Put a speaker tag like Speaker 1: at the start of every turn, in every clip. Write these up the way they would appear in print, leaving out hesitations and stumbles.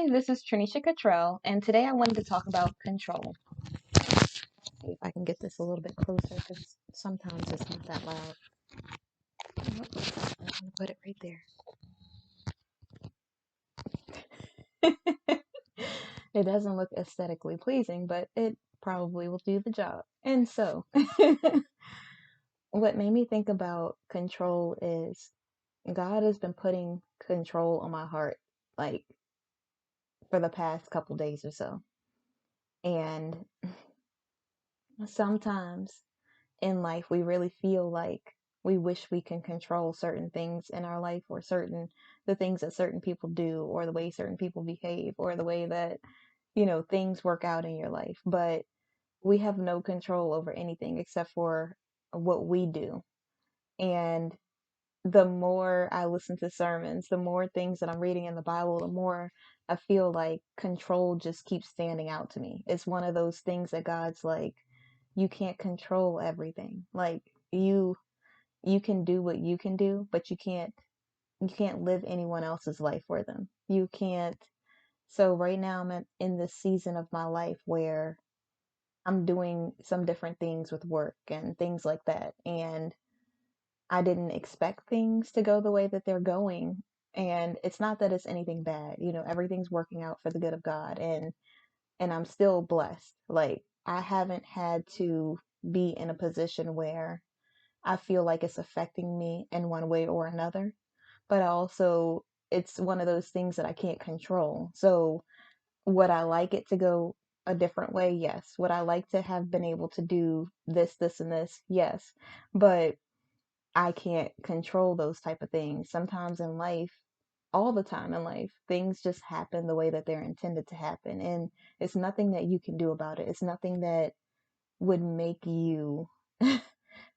Speaker 1: Hi, this is Trinisha Cottrell, and today I wanted to talk about control. See if I can get this a little bit closer because sometimes it's not that loud. I'm gonna put it right there. It doesn't look aesthetically pleasing, but it probably will do the job. And so, what made me think about control is God has been putting control on my heart, like for the past couple days or so. And sometimes in life we really feel like we wish we can control certain things in our life or the things that certain people do or the way certain people behave or the way that things work out in your life, but we have no control over anything except for what we do. And the more I listen to sermons, the more things that I'm reading in the Bible, the more I feel like control just keeps standing out to me. It's one of those things that God's like, you can't control everything. Like you can do what you can do, but you can't live anyone else's life for them. You can't. So right now in this season of my life where I'm doing some different things with work and things like that. And I didn't expect things to go the way that they're going. And it's not that it's anything bad. Everything's working out for the good of God, and I'm still blessed. Like I haven't had to be in a position where I feel like it's affecting me in one way or another. But also, it's one of those things that I can't control. So, would I like it to go a different way? Yes. Would I like to have been able to do this, this, and this? Yes. But I can't control those type of things. Sometimes in life, all the time in life, things just happen the way that they're intended to happen. And it's nothing that you can do about it. It's nothing that would make you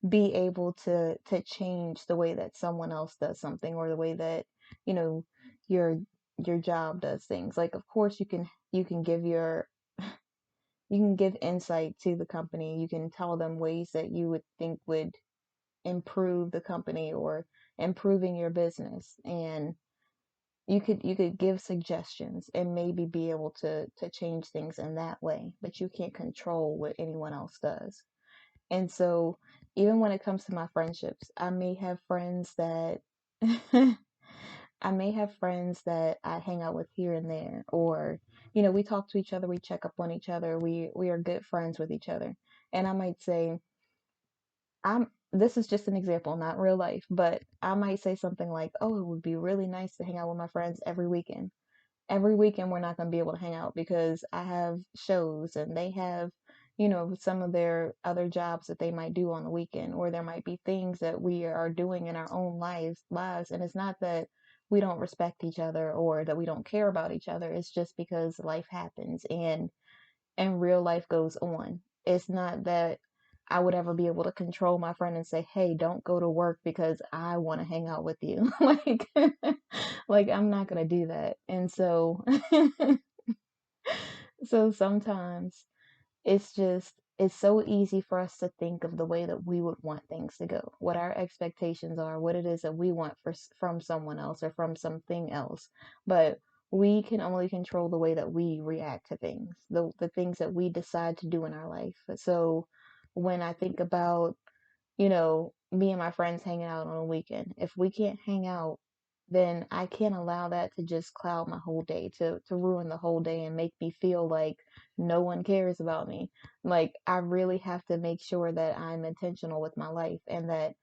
Speaker 1: be able to change the way that someone else does something or the way that you know your your job does things. Like of course you can give you can give insight to the company. You can tell them ways that you would think would improve the company or improving your business, and you could give suggestions and maybe be able to change things in that way, but you can't control what anyone else does. And so, even when it comes to my friendships, I may have friends that I may have friends that I hang out with here and there, or we talk to each other, we check up on each other, we are good friends with each other. And I might say, this is just an example, not real life, but I might say something like, "Oh, it would be really nice to hang out with my friends every weekend." Every weekend we're not going to be able to hang out because I have shows and they have, some of their other jobs that they might do on the weekend, or there might be things that we are doing in our own lives. And it's not that we don't respect each other or that we don't care about each other. It's just because life happens and real life goes on. It's not that I would ever be able to control my friend and say, "Hey, don't go to work because I want to hang out with you." Like I'm not going to do that. And so so sometimes it's so easy for us to think of the way that we would want things to go, what our expectations are, what it is that we want from someone else or from something else. But we can only control the way that we react to things, the things that we decide to do in our life. So when I think about me and my friends hanging out on a weekend. If we can't hang out, then I can't allow that to just cloud my whole day, to ruin the whole day and make me feel like no one cares about me. Like I really have to make sure that I'm intentional with my life and that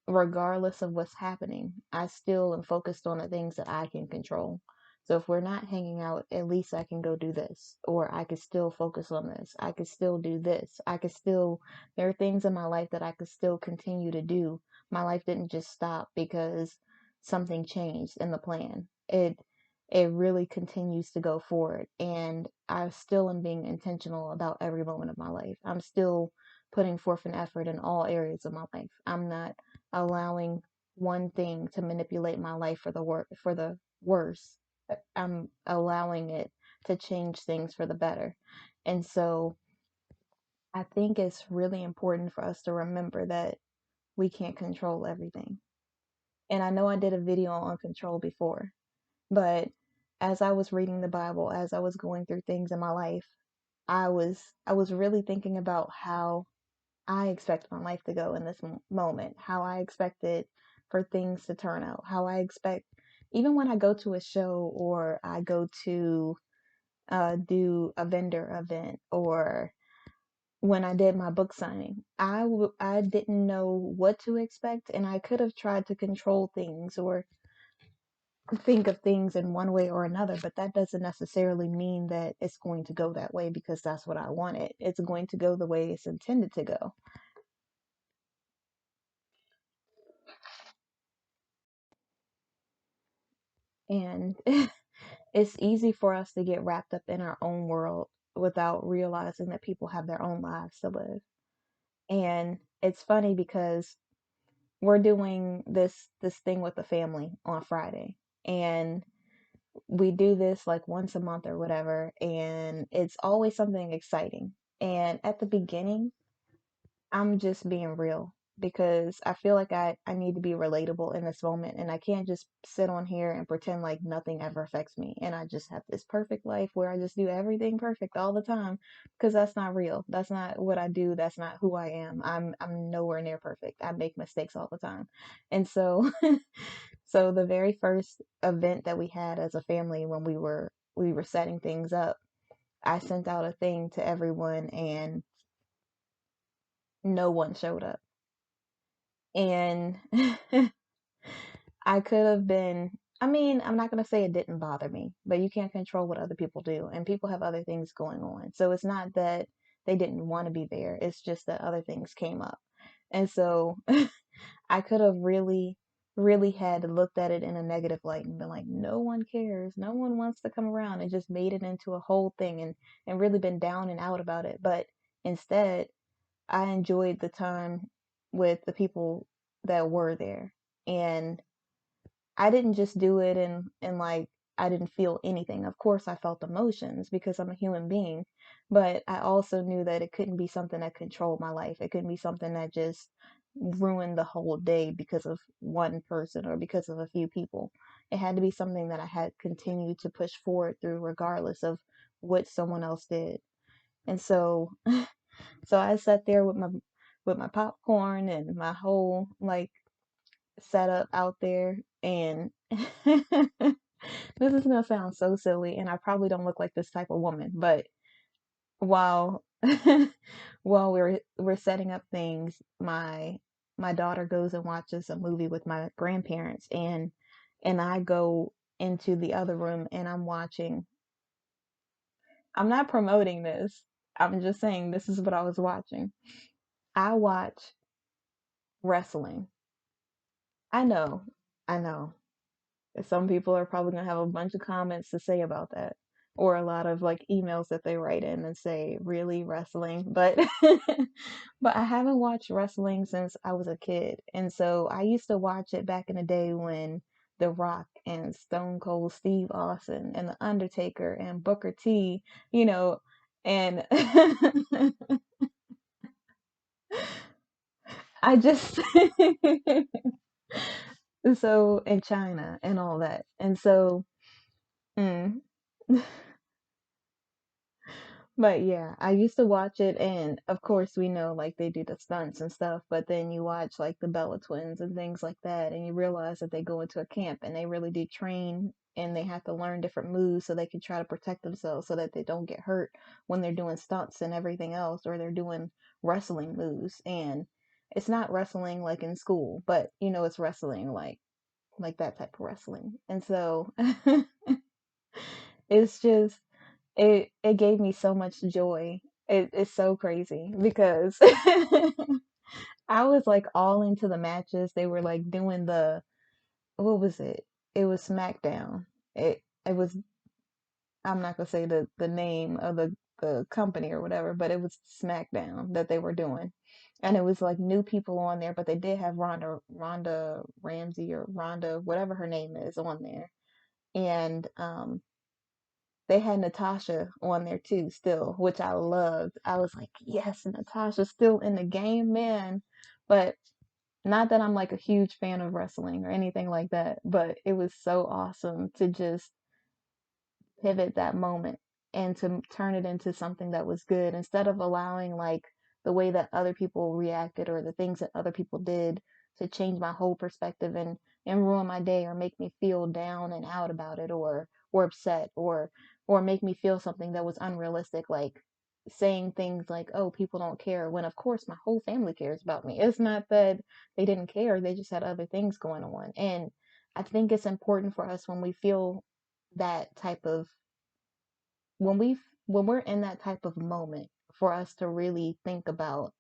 Speaker 1: regardless of what's happening, I still am focused on the things that I can control. So if we're not hanging out, at least I can go do this, or I could still focus on this. I could still do this. There are things in my life that I could still continue to do. My life didn't just stop because something changed in the plan. It really continues to go forward, and I still am being intentional about every moment of my life. I'm still putting forth an effort in all areas of my life. I'm not allowing one thing to manipulate my life for the worse. I'm allowing it to change things for the better. And so I think it's really important for us to remember that we can't control everything. And I know I did a video on control before, but as I was reading the Bible, as I was going through things in my life, I was really thinking about how I expect my life to go in this moment, how I expected for things to turn out, how I expect, even when I go to a show or I go to do a vendor event or when I did my book signing, I didn't know what to expect, and I could have tried to control things or think of things in one way or another, but that doesn't necessarily mean that it's going to go that way because that's what I wanted. It's going to go the way it's intended to go. And it's easy for us to get wrapped up in our own world without realizing that people have their own lives to live. And it's funny because we're doing this thing with the family on Friday. And we do this like once a month or whatever, and it's always something exciting. And at the beginning, I'm just being real because I feel like I need to be relatable in this moment, and I can't just sit on here and pretend like nothing ever affects me and I just have this perfect life where I just do everything perfect all the time, because that's not real. That's not what I do. That's not who I am. I'm nowhere near perfect. I make mistakes all the time. And so so the very first event that we had as a family when we were setting things up, I sent out a thing to everyone and no one showed up. And I could have been, I mean, I'm not going to say it didn't bother me, but you can't control what other people do, and people have other things going on. So it's not that they didn't want to be there, it's just that other things came up. And so I could have really, really had looked at it in a negative light and been like, no one cares, no one wants to come around, and just made it into a whole thing and really been down and out about it. But instead, I enjoyed the time with the people that were there. And I didn't just do it and like I didn't feel anything. Of course I felt emotions because I'm a human being, but I also knew that it couldn't be something that controlled my life. It couldn't be something that just ruined the whole day because of one person or because of a few people. It had to be something that I had continued to push forward through regardless of what someone else did. And so so I sat there with my popcorn and my whole like setup out there, and this is gonna sound so silly, and I probably don't look like this type of woman, but while while we're setting up things, my daughter goes and watches a movie with my grandparents, and I go into the other room and I'm watching. I'm not promoting this. I'm just saying this is what I was watching. I watch wrestling. I know. I know. Some people are probably gonna have a bunch of comments to say about that, or a lot of like emails that they write in and say, "Really, wrestling?" But but I haven't watched wrestling since I was a kid, and so I used to watch it back in the day when The Rock and Stone Cold Steve Austin and The Undertaker and Booker T, you know, and I just so in China and all that, and so. Mm. But yeah, I used to watch it, and of course, we know like they do the stunts and stuff, but then you watch like the Bella twins and things like that, and you realize that they go into a camp and they really do train and they have to learn different moves so they can try to protect themselves so that they don't get hurt when they're doing stunts and everything else, or they're doing wrestling moves. And it's not wrestling like in school, but you know, it's wrestling like that type of wrestling. And so it's just it gave me so much joy. It's so crazy because I was like all into the matches. They were like doing the what was it? It was SmackDown. It was, I'm not gonna say the name of the company or whatever, but it was SmackDown that they were doing. And it was like new people on there, but they did have Ronda Ramsey or Ronda, whatever her name is, on there. And they had Natasha on there too, still, which I loved. I was like, yes, Natasha's still in the game, man. But not that I'm like a huge fan of wrestling or anything like that, but it was so awesome to just pivot that moment and to turn it into something that was good instead of allowing like the way that other people reacted or the things that other people did to change my whole perspective and ruin my day or make me feel down and out about it or upset or make me feel something that was unrealistic, like saying things like, oh, people don't care, when of course my whole family cares about me. It's not that they didn't care, they just had other things going on. And I think it's important for us when we feel that type of when we're in that type of moment for us to really think about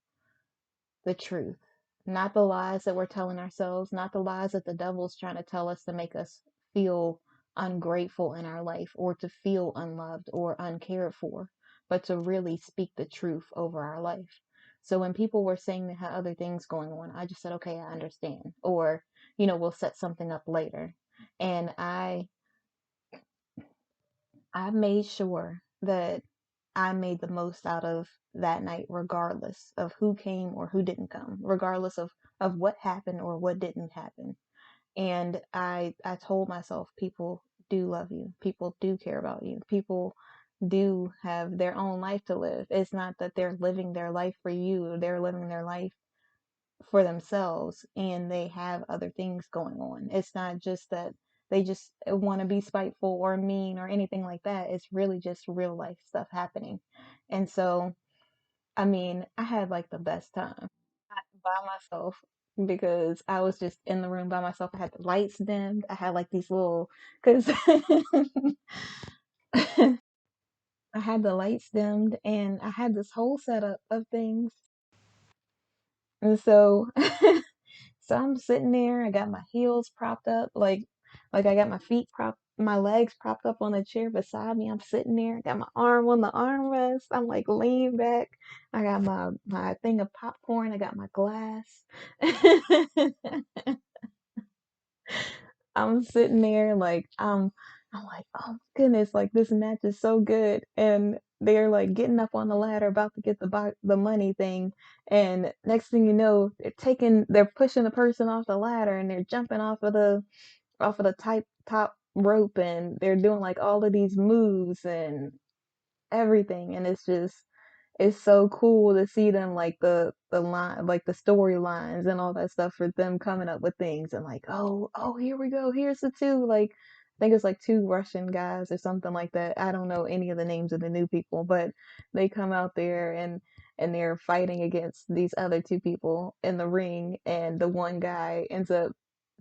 Speaker 1: the truth, not the lies that we're telling ourselves, not the lies that the devil's trying to tell us to make us feel ungrateful in our life or to feel unloved or uncared for, but to really speak the truth over our life. So when people were saying they had other things going on, I just said, okay, I understand. Or, we'll set something up later. And I made sure that I made the most out of that night, regardless of who came or who didn't come, regardless of what happened or what didn't happen. And I told myself, people do love you, people do care about you, people do have their own life to live. It's not that they're living their life for you, they're living their life for themselves and they have other things going on. It's not just that they just want to be spiteful or mean or anything like that. It's really just real life stuff happening. And so, I mean, I had like the best time by myself because I was just in the room by myself. I had the lights dimmed. I had like these little, because I had the lights dimmed and I had this whole setup of things. And so So I'm sitting there, I got my heels propped up, like I got my legs propped up on the chair beside me. I'm sitting there, I got my arm on the armrest. I'm like leaning back. I got my thing of popcorn, I got my glass. I'm sitting there like I'm like, oh my goodness, like this match is so good. And they're like getting up on the ladder about to get the money thing. And next thing you know, they're pushing the person off the ladder and they're jumping off of the top rope and they're doing like all of these moves and everything. And it's so cool to see them like the line like the storylines and all that stuff for them coming up with things and like, oh, here we go, here's the two, like I think it's like two Russian guys or something like that. I don't know any of the names of the new people, but they come out there and they're fighting against these other two people in the ring, and the one guy ends up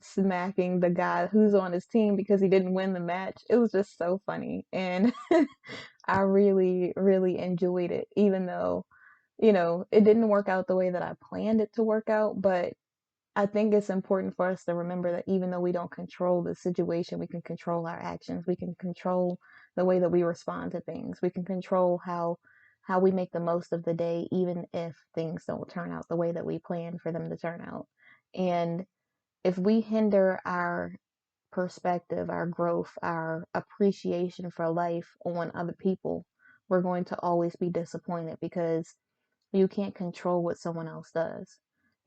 Speaker 1: smacking the guy who's on his team because he didn't win the match. It was just so funny. And I really, really enjoyed it, even though, it didn't work out the way that I planned it to work out. But I think it's important for us to remember that even though we don't control the situation, we can control our actions. We can control the way that we respond to things. We can control how we make the most of the day, even if things don't turn out the way that we planned for them to turn out. And if we hinder our perspective, our growth, our appreciation for life on other people, we're going to always be disappointed because you can't control what someone else does.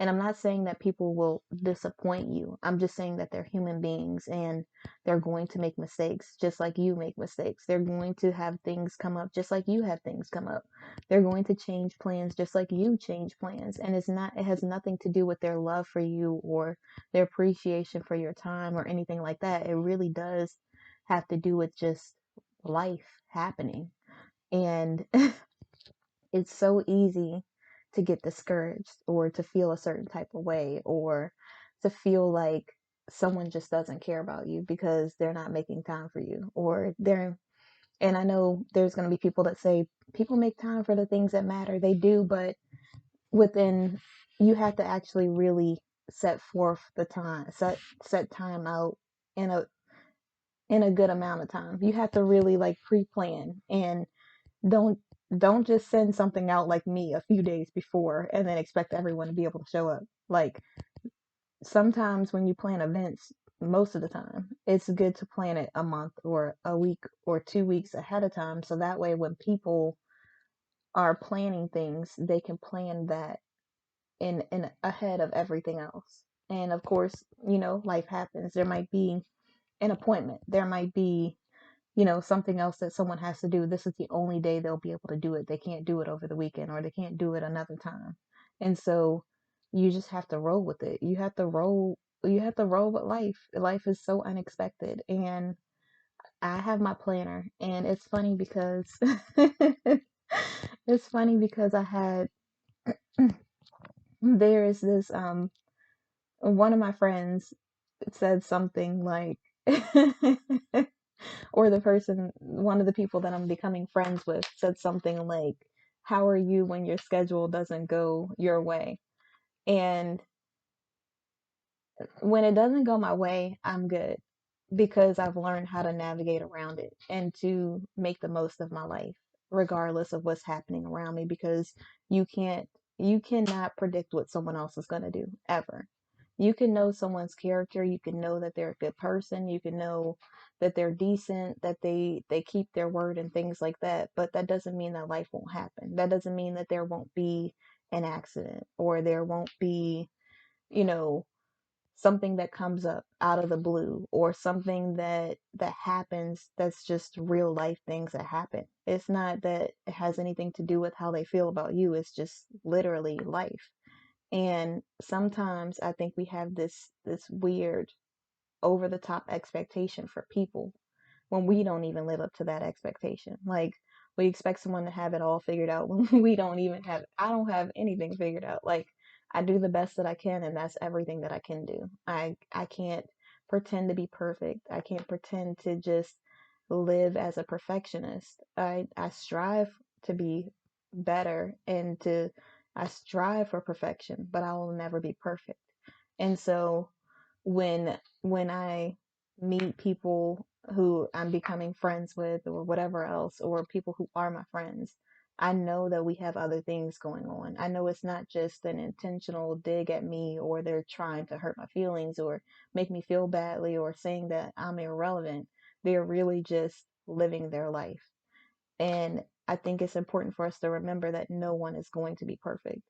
Speaker 1: And I'm not saying that people will disappoint you. I'm just saying that they're human beings and they're going to make mistakes just like you make mistakes. They're going to have things come up just like you have things come up. They're going to change plans just like you change plans. And it has nothing to do with their love for you or their appreciation for your time or anything like that. It really does have to do with just life happening. And it's so easy to get discouraged or to feel a certain type of way or to feel like someone just doesn't care about you because they're not making time for you or and I know there's going to be people that say people make time for the things that matter. They do, but within you have to actually really set forth the time, set time out in a good amount of time. You have to really like pre-plan and don't don't just send something out like me a few days before and then expect everyone to be able to show up. Like sometimes when you plan events, most of the time, it's good to plan it a month or a week or 2 weeks ahead of time so that way when people are planning things, they can plan that in ahead of everything else. And of course, life happens. There might be an appointment. There might be something else that someone has to do. This is the only day they'll be able to do it. They can't do it over the weekend or they can't do it another time. And so you just have to roll with it. You have to roll with life. Life is so unexpected. And I have my planner and it's funny because I had there is this one of my friends said something like or one of the people that I'm becoming friends with said something like, how are you when your schedule doesn't go your way? And when it doesn't go my way, I'm good because I've learned how to navigate around it and to make the most of my life, regardless of what's happening around me, because you can't, you cannot predict what someone else is going to do ever. You can know someone's character, you can know that they're a good person, you can know that they're decent, that they keep their word and things like that, but that doesn't mean that life won't happen. That doesn't mean that there won't be an accident or there won't be, you know, something that comes up out of the blue or something that happens that's just real life things that happen. It's not that it has anything to do with how they feel about you. It's just literally life. And sometimes I think we have this weird over the top expectation for people when we don't even live up to that expectation. Like we expect someone to have it all figured out when we don't even have it. I don't have anything figured out. Like I do the best that I can and that's everything that I can do. I can't pretend to be perfect. I can't pretend to just live as a perfectionist. I strive to be better and to I strive for perfection, but I will never be perfect. And so when I meet people who I'm becoming friends with or whatever else, or people who are my friends, I know that we have other things going on. I know it's not just an intentional dig at me or they're trying to hurt my feelings or make me feel badly or saying that I'm irrelevant. They're really just living their life. And I think it's important for us to remember that no one is going to be perfect.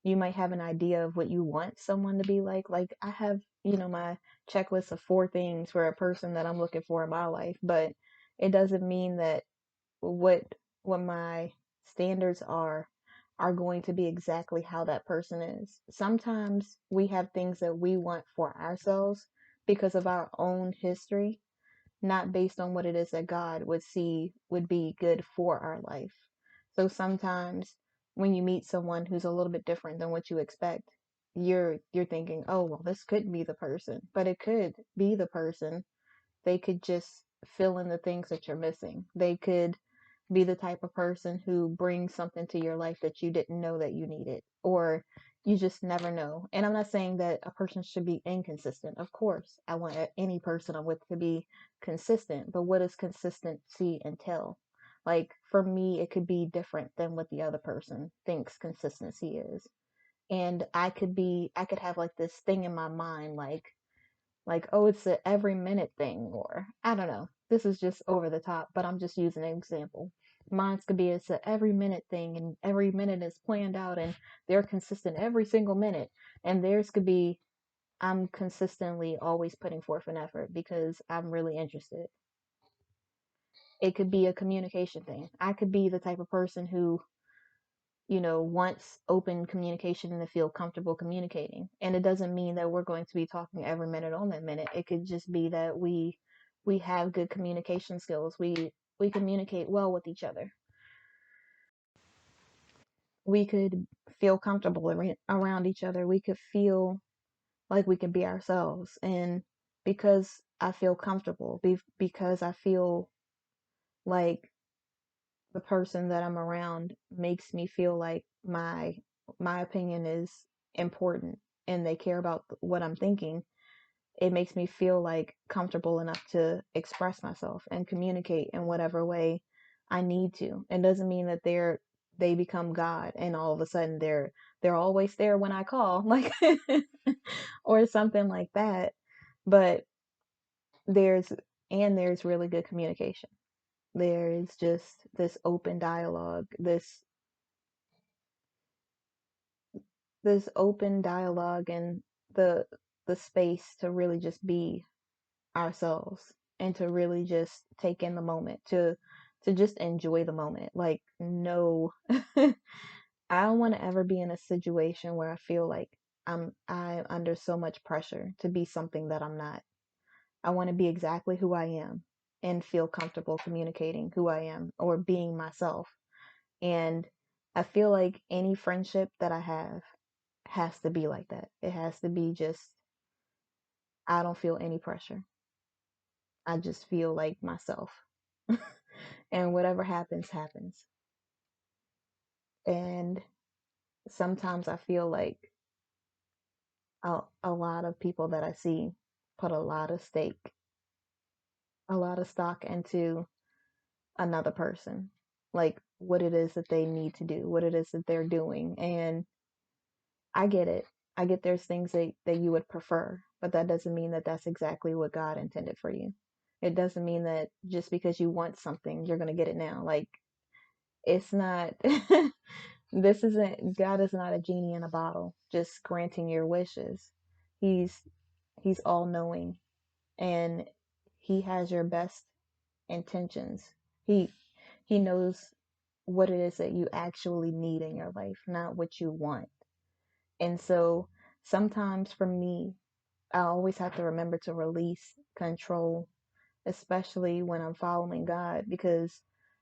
Speaker 1: You might have an idea of what you want someone to be like. Like I have, my checklist of 4 things for a person that I'm looking for in my life, but it doesn't mean that what what my standards are going to be exactly how that person is. Sometimes we have things that we want for ourselves because of our own history, not based on what it is that God would see would be good for our life. So sometimes when you meet someone who's a little bit different than what you expect, you're thinking, "Oh, well, this could be the person." But it could be the person. They could just fill in the things that you're missing. They could be the type of person who brings something to your life that you didn't know that you needed, or you just never know. And I'm not saying that a person should be inconsistent. Of course, I want any person I'm with to be consistent, but what does consistency entail? Like for me, it could be different than what the other person thinks consistency is. And I could have like this thing in my mind, like, oh, it's a every minute thing, or I don't know. This is just over the top, but I'm just using an example. Mine's could be it's a every minute thing, and every minute is planned out, and they're consistent every single minute. And theirs could be I'm consistently always putting forth an effort because I'm really interested. It could be a communication thing. I could be the type of person who wants open communication and to feel comfortable communicating. And it doesn't mean that we're going to be talking every minute on that minute. It could just be that we have good communication skills. We communicate well with each other. We could feel comfortable around each other. We could feel like we can be ourselves. And because I feel comfortable, because I feel like the person that I'm around makes me feel like my opinion is important and they care about what I'm thinking, it makes me feel like comfortable enough to express myself and communicate in whatever way I need to. It doesn't mean that they become God and all of a sudden they're always there when I call, like or something like that. But there's there's really good communication. There is just this open dialogue, this open dialogue and the the space to really just be ourselves. and to really just take in the moment, to just enjoy the moment. Like, no, I don't want to ever be in a situation where I feel like I'm under so much pressure to be something that I'm not. I want to be exactly who I am and feel comfortable communicating who I am or being myself. And I feel like any friendship that I have has to be like that. It has to be just, I don't feel any pressure. I just feel like myself. And whatever happens, happens. And sometimes I feel like a lot of people that I see put a lot of stock into another person, like what it is that they need to do, what it is that they're doing. And I get it. I get there's things that you would prefer, but that doesn't mean that that's exactly what God intended for you. It doesn't mean that just because you want something, you're going to get it now. Like, it's not, this isn't, God is not a genie in a bottle, just granting your wishes. He's, he's all knowing, and he has your best intentions. He, he knows what it is that you actually need in your life, not what you want. And so sometimes for me, I always have to remember to release control, especially when I'm following God, because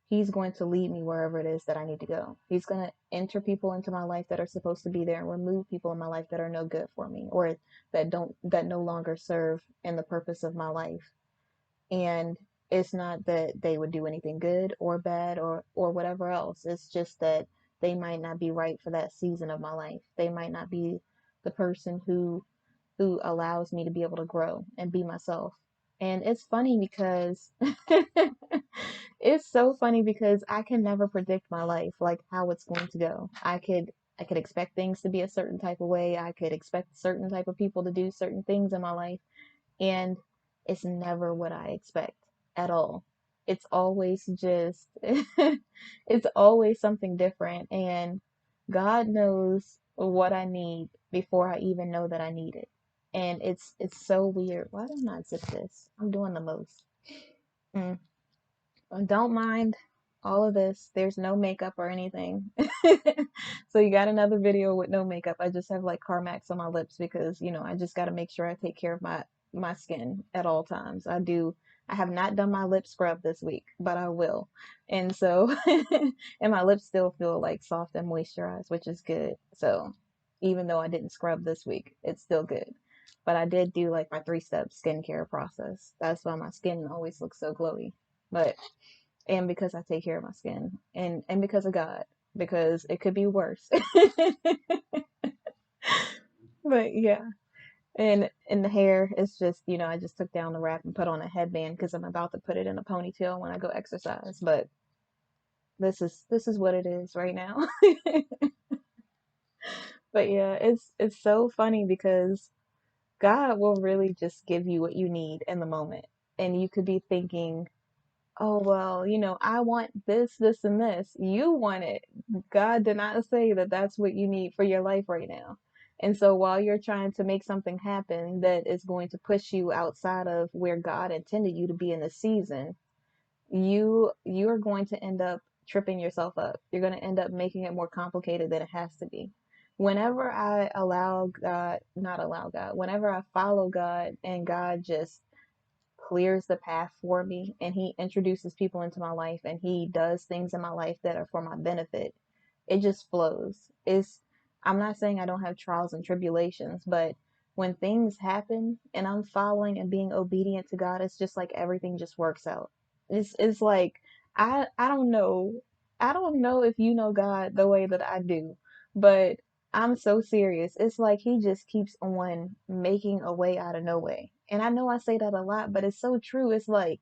Speaker 1: He's going to lead me wherever it is that I need to go. He's going to enter people into my life that are supposed to be there and remove people in my life that are no good for me or that no longer serve in the purpose of my life. And it's not that they would do anything good or bad or whatever else. It's just that they might not be right for that season of my life. They might not be the person who allows me to be able to grow and be myself. And it's funny because it's so funny because I can never predict my life, like how it's going to go. I could expect things to be a certain type of way. I could expect certain type of people to do certain things in my life, and it's never what I expect at all. It's always just it's always something different, and God knows what I need before I even know that I need it. And it's so weird. Why did I not zip this? I'm doing the most. Mm. Don't mind all of this. There's no makeup or anything. So you got another video with no makeup. I just have like Carmex on my lips because, I just got to make sure I take care of my skin at all times. I have not done my lip scrub this week, but I will. And so and my lips still feel like soft and moisturized, which is good. So even though I didn't scrub this week, it's still good. But I did do like my 3-step skincare process. That's why my skin always looks so glowy. But and because I take care of my skin and because of God, because it could be worse. But yeah, and the hair is just, I just took down the wrap and put on a headband because I'm about to put it in a ponytail when I go exercise. But this is what it is right now. But yeah, it's so funny because God will really just give you what you need in the moment. And you could be thinking, oh, well, I want this, this, and this. You want it. God did not say that that's what you need for your life right now. And so while you're trying to make something happen that is going to push you outside of where God intended you to be in the season, you're going to end up tripping yourself up. You're going to end up making it more complicated than it has to be. Whenever I allow God, not allow God, whenever I follow God and God just clears the path for me and he introduces people into my life and he does things in my life that are for my benefit, it just flows. I'm not saying I don't have trials and tribulations, but when things happen and I'm following and being obedient to God, it's just like everything just works out. It's like I don't know. I don't know if you know God the way that I do, but I'm so serious. It's like he just keeps on making a way out of no way. And I know I say that a lot, but it's so true. It's like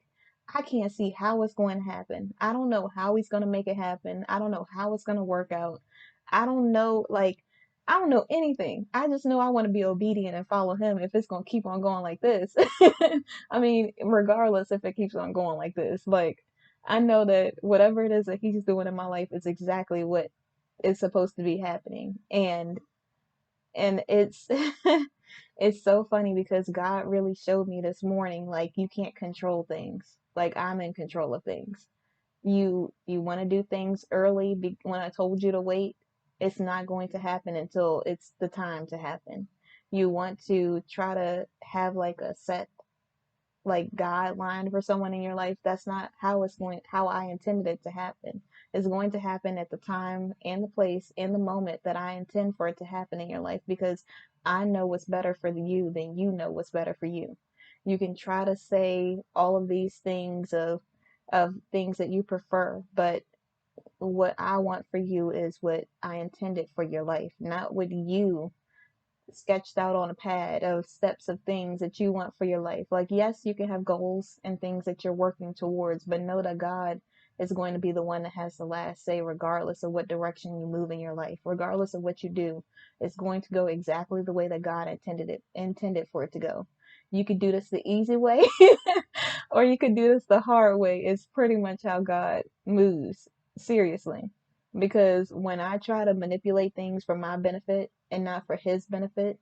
Speaker 1: I can't see how it's going to happen. I don't know how he's going to make it happen. I don't know how it's going to work out. I don't know, like, I don't know anything. I just know I want to be obedient and follow him if it's going to keep on going like this. I mean, regardless if it keeps on going like this, like, I know that whatever it is that he's doing in my life is exactly what is supposed to be happening. And it's It's so funny because God really showed me this morning, like, you can't control things. Like, I'm in control of things. You want to do things early when I told you to wait, it's not going to happen until it's the time to happen. You want to try to have like a set like guideline for someone in your life. That's not how I intended it to happen. It's going to happen at the time and the place and the moment that I intend for it to happen in your life, because I know what's better for you than you know what's better for you. You can try to say all of these things of things that you prefer, but what I want for you is what I intended for your life, not what you sketched out on a pad of steps of things that you want for your life. Like, yes, you can have goals and things that you're working towards, but know that God is going to be the one that has the last say, regardless of what direction you move in your life, regardless of what you do. It's going to go exactly the way that God intended for it to go. You could do this the easy way, or you could do this the hard way. It's pretty much how God moves. Seriously. Because when I try to manipulate things for my benefit and not for his benefit,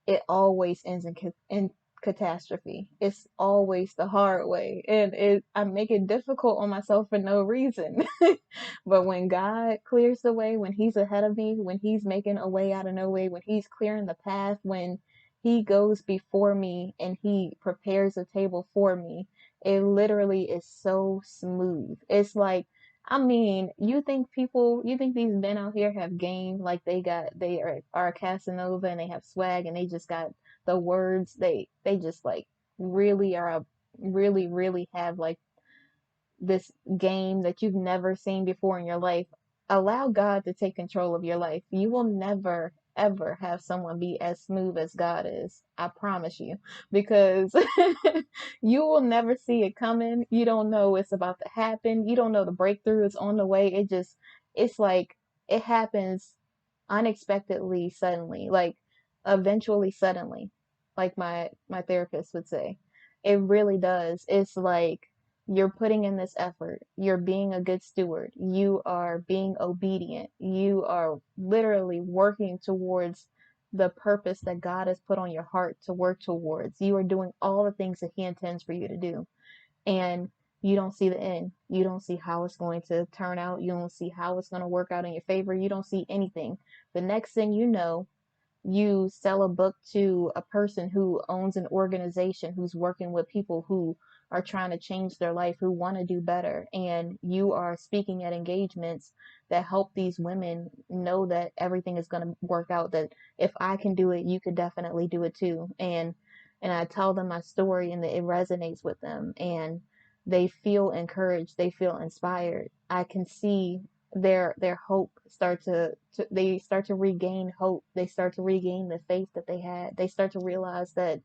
Speaker 1: it always ends in catastrophe. It's always the hard way, and I make it difficult on myself for no reason. But when God clears the way, when He's ahead of me, when He's making a way out of no way, when He's clearing the path, when He goes before me and He prepares a table for me, it literally is so smooth. It's like, I mean, you think these men out here have game, like they are a Casanova and they have swag and they just got the words, they just like really are really have like this game that you've never seen before in your life. Allow God to take control of your life. You will never, ever have someone be as smooth as God is. I promise you. Because you will never see it coming. You don't know it's about to happen. You don't know the breakthrough is on the way. It's like it happens unexpectedly, suddenly, like eventually, suddenly, like my therapist would say. It really does. It's like you're putting in this effort. You're being a good steward. You are being obedient. You are literally working towards the purpose that God has put on your heart to work towards. You are doing all the things that He intends for you to do. And you don't see the end. You don't see how it's going to turn out. You don't see how it's going to work out in your favor. You don't see anything. The next thing you know, you sell a book to a person who owns an organization who's working with people who are trying to change their life, who want to do better, and you are speaking at engagements that help these women know that everything is going to work out, that if I can do it, you could definitely do it too. And I tell them my story and it resonates with them, and they feel encouraged, they feel inspired. I can see their hope they start to regain hope. They start to regain the faith that they had. They start to realize that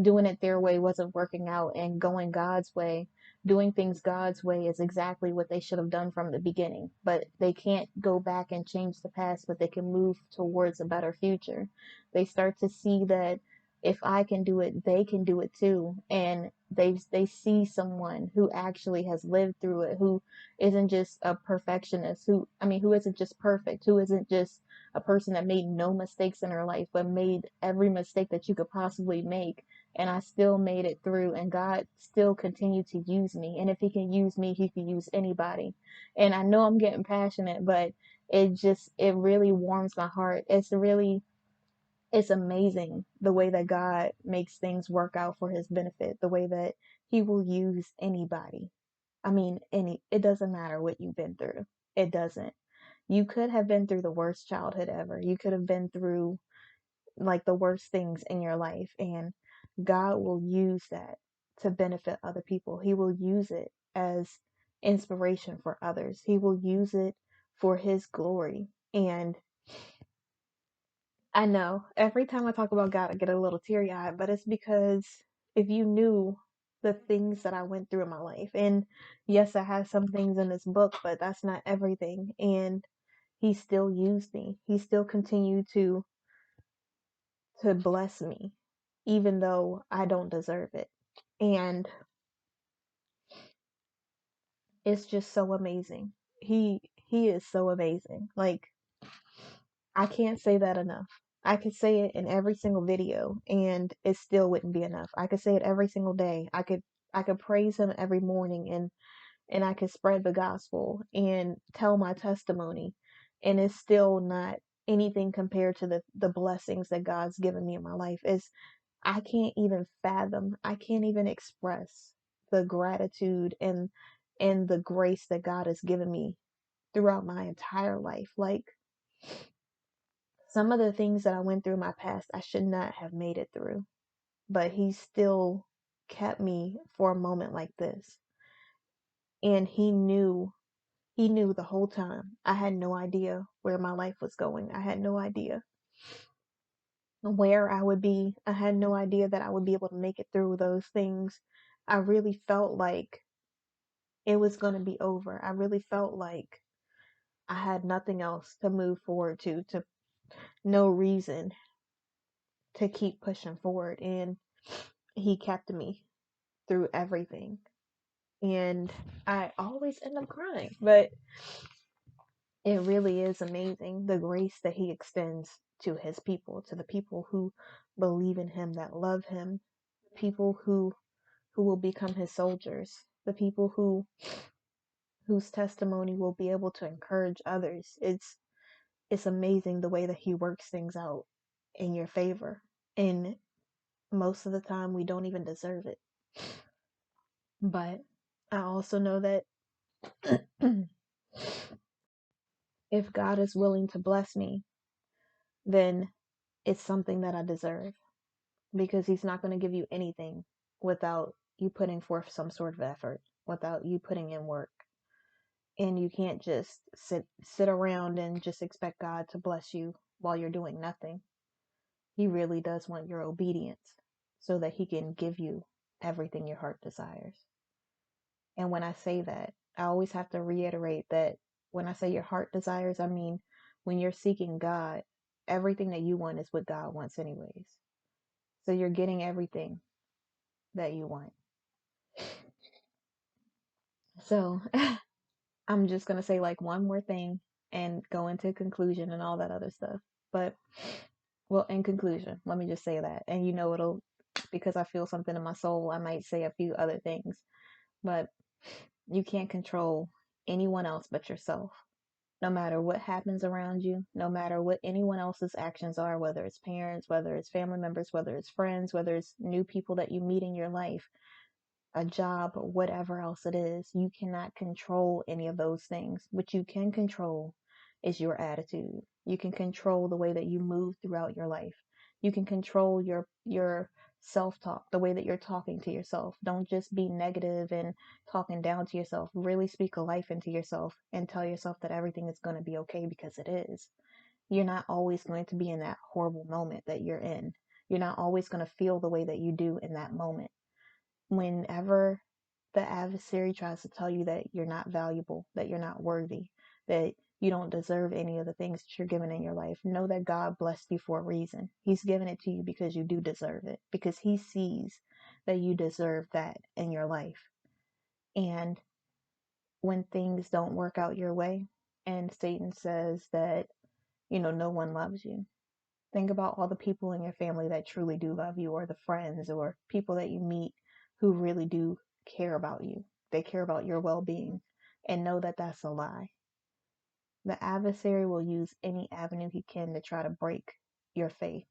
Speaker 1: doing it their way wasn't working out, and going God's way, doing things God's way is exactly what they should have done from the beginning. But they can't go back and change the past, but they can move towards a better future. They start to see that if I can do it, they can do it too. And they see someone who actually has lived through it, who isn't just a perfectionist, who isn't just perfect, who isn't just a person that made no mistakes in her life, but made every mistake that you could possibly make. And I still made it through, and God still continued to use me. And if He can use me, He can use anybody. And I know I'm getting passionate, but it really warms my heart. It's amazing the way that God makes things work out for His benefit, the way that He will use anybody. I mean, it doesn't matter what you've been through. It doesn't. You could have been through the worst childhood ever. You could have been through like the worst things in your life, and God will use that to benefit other people. He will use it as inspiration for others. He will use it for His glory. And I know every time I talk about God, I get a little teary eyed, but it's because if you knew the things that I went through in my life, and yes, I have some things in this book, but that's not everything. And He still used me. He still continued to bless me, even though I don't deserve it. And it's just so amazing. He is so amazing. Like, I can't say that enough. I could say it in every single video and it still wouldn't be enough. I could say it every single day. I could praise him every morning and I could spread the gospel and tell my testimony, and it's still not anything compared to the blessings that God's given me in my life. Is I can't even fathom, I can't even express the gratitude and the grace that God has given me throughout my entire life. Like, some of the things that I went through in my past, I should not have made it through, but he still kept me for a moment like this. And he knew the whole time. I had no idea where my life was going. I had no idea where I would be. I had no idea that I would be able to make it through those things. I really felt like it was going to be over. I really felt like I had nothing else to move forward to no reason to keep pushing forward. And he kept me through everything. And I always end up crying, but it really is amazing the grace that he extends to his people, to the people who believe in him, that love him, people who will become his soldiers, the people whose testimony will be able to encourage others. It's amazing the way that he works things out in your favor. And most of the time we don't even deserve it. But I also know that if God is willing to bless me, then it's something that I deserve, because he's not going to give you anything without you putting forth some sort of effort, without you putting in work. And you can't just sit around and just expect God to bless you while you're doing nothing. He really does want your obedience so that he can give you everything your heart desires. And when I say that, I always have to reiterate that when I say your heart desires, I mean when you're seeking God, everything that you want is what God wants anyways. So you're getting everything that you want. So I'm just going to say like one more thing and go into conclusion and all that other stuff. But, well, in conclusion, let me just say that. And it'll, because I feel something in my soul, I might say a few other things. But you can't control anyone else but yourself. No matter what happens around you, no matter what anyone else's actions are, whether it's parents, whether it's family members, whether it's friends, whether it's new people that you meet in your life, a job, whatever else it is, you cannot control any of those things. What you can control is your attitude. You can control the way that you move throughout your life. You can control your self-talk, the way that you're talking to yourself. Don't just be negative and talking down to yourself. Really speak a life into yourself and tell yourself that everything is going to be okay, because it is. You're not always going to be in that horrible moment that you're in. You're not always going to feel the way that you do in that moment. Whenever the adversary tries to tell you that you're not valuable, that you're not worthy, that you don't deserve any of the things that you're given in your life, know that God blessed you for a reason. He's given it to you because you do deserve it, because he sees that you deserve that in your life. And when things don't work out your way and Satan says that, no one loves you, think about all the people in your family that truly do love you, or the friends or people that you meet who really do care about you. They care about your well being, and know that that's a lie. The adversary will use any avenue he can to try to break your faith,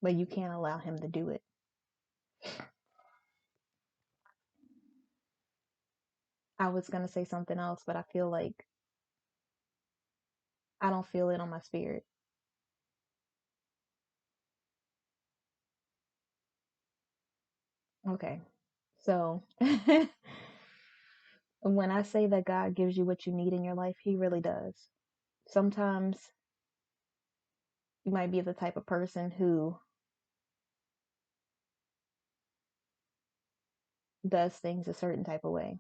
Speaker 1: but you can't allow him to do it. I was going to say something else, but I feel like I don't feel it on my spirit. Okay. So, when I say that God gives you what you need in your life, he really does. Sometimes you might be the type of person who does things a certain type of way,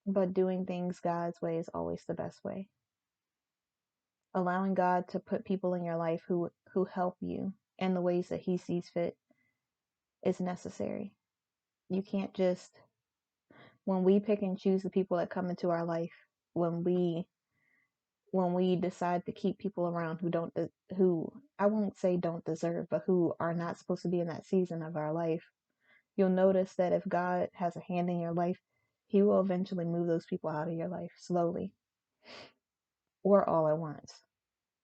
Speaker 1: but doing things God's way is always the best way. Allowing God to put people in your life who help you in the ways that he sees fit is necessary. You can't just when we pick and choose the people that come into our life, when we decide to keep people around who don't who I won't say don't deserve, but who are not supposed to be in that season of our life, you'll notice that if God has a hand in your life, he will eventually move those people out of your life slowly or all at once.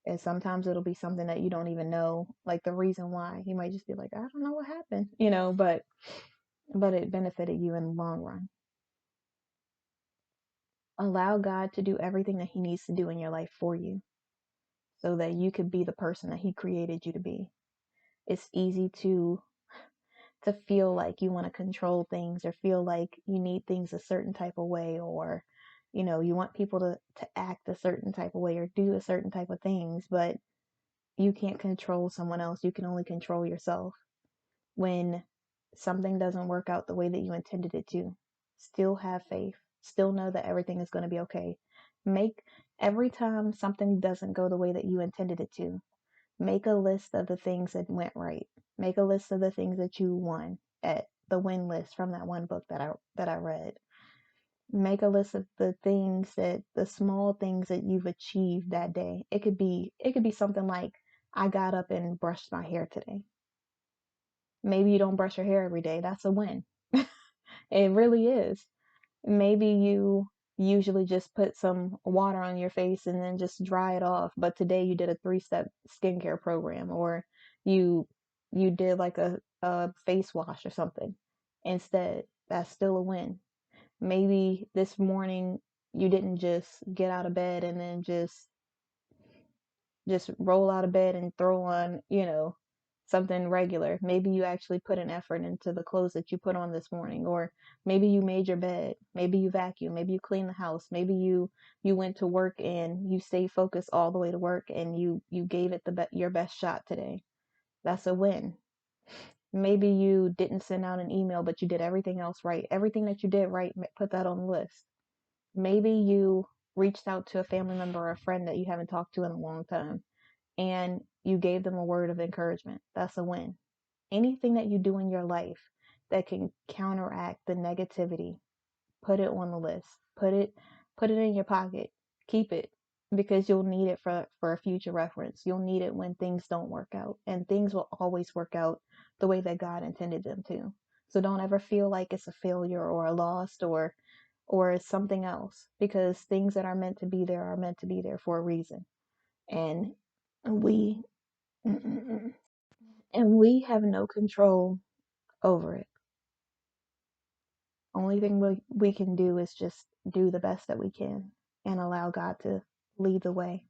Speaker 1: And sometimes it'll be something that you don't even know, like the reason why. You might just be like, I don't know what happened, but it benefited you in the long run. Allow God to do everything that he needs to do in your life for you so that you could be the person that he created you to be. It's easy to feel like you want to control things or feel like you need things a certain type of way, or you want people to act a certain type of way or do a certain type of things, but you can't control someone else. You can only control yourself. When something doesn't work out the way that you intended it to, still have faith, still know that everything is going to be okay. Make Every time something doesn't go the way that you intended it to, make a list of the things that went right. Make a list of the things that you won at the win list from that one book that I read. Make a list of the small things that you've achieved that day. It could be something like, I got up and brushed my hair today. Maybe you don't brush your hair every day. That's a win. It really is. Maybe you usually just put some water on your face and then just dry it off, but today you did a 3-step skincare program, or you you did like a face wash or something instead. That's still a win. Maybe this morning you didn't just get out of bed and then just roll out of bed and throw on, something regular. Maybe you actually put an effort into the clothes that you put on this morning, or maybe you made your bed, maybe you vacuum, maybe you clean the house, maybe you went to work and you stayed focused all the way to work and you gave it your best shot today. That's a win. Maybe you didn't send out an email, but you did everything else right. Everything that you did right, put that on the list. Maybe you reached out to a family member or a friend that you haven't talked to in a long time and you gave them a word of encouragement. That's a win. Anything that you do in your life that can counteract the negativity, put it on the list. Put it in your pocket. Keep it, because you'll need it for a future reference. You'll need it when things don't work out, and things will always work out the way that God intended them to. So don't ever feel like it's a failure or a loss or it's something else, because things that are meant to be there for a reason. And we and we have no control over it. Only thing we can do is just do the best that we can and allow God to lead the way.